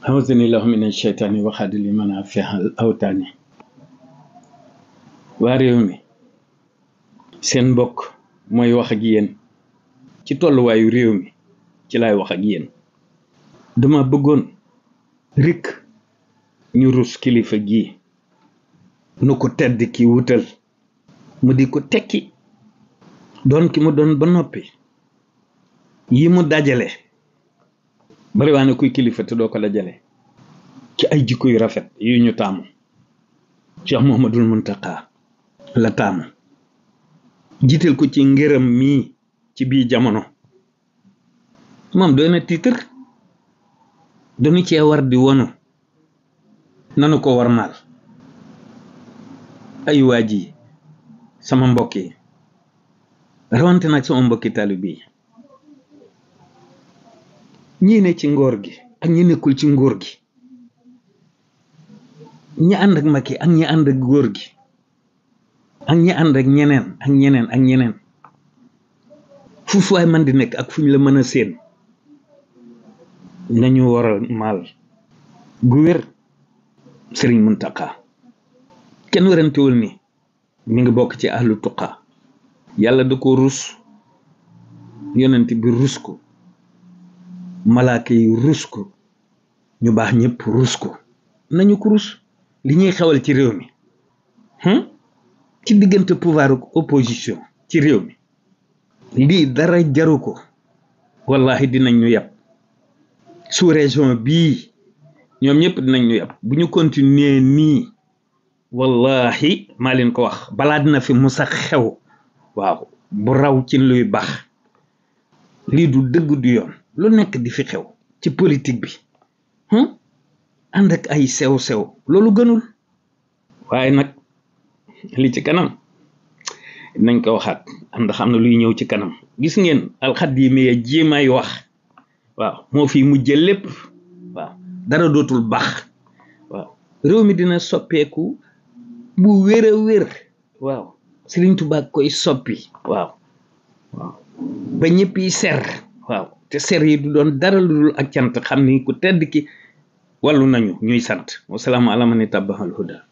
xawsani lahu min asheytaani waxaadi li mën a fexal awtaani waa réew mi seen mbokk mooy wax ak yéen ci tolluwaayu réew mi ci laay wax ak yéen dama bëggoon rikk ñu rus kilifa gii nu ko tedd ki wutal mu di ko tekki doon ki mu doon ba noppi yi mu dajale bari waa ne kuy kilifa te doo ko dajale ci ay jikko yu rafet yu ñu taamu Cheikh Mouhamadoul Mountakha la taamu jiital ko ci ngërëm mii ci bii jamono moom doy na titre dañu cee war di wonu nanu ko war maal ay waa ji sama mbokk yi rawante nag sama mbokki taalibe yi ñi ne ci ngóor gi ak ñi nekkul ci ngóor gi ñi ànd ak Macky ak ñi ànd ak góor gi ak ñi ànd ak ñeneen ak ñeneen ak ñeneen fu waay man di nekk ak fuñ la mën a séen nañu waral maal gu wér Sëriñ Mountakha kenn werantewul ni mi ngi bokk ci ahlu tuqa yàlla da ko rus yonent bi rus ko malaaka yi rus ko ñu baax ñëpp rus ko nañu ko rus li ñuy xewal ci réew mi ci diggante pouvoir ak opposition ci réew mi lii dara jaru ko wallahi dinañ ñu yàpp sous région bii ñoom ñëpp dinañ ñu yàpp bu ñu continuer nii wallahi maa leen ko wax balaa dina fi musa xew waaw bu raw ci luy baax lii du dëgg du yoon lu nekk di fi xew ci politique bi ànd ak ay sew-sew loolu gënul waaye nag li ci kanam nañ ko waxaat ndax am na luy ñëw ci kanam gis ngeen alxadimi ya jéemay wax waaw moo fi mujjee lépp waaw dara dootul baax waaw réew mi dina soppeeku bu wér a wér waaw Sëriñ Tuubaa koy soppi waaw ba ñëpp yi ser waaw te ser yi du doon dara lu dul ak cant xam ni ku tedd ki wàllu nañu ñuy sant wasalaamu ala man ittabaal huda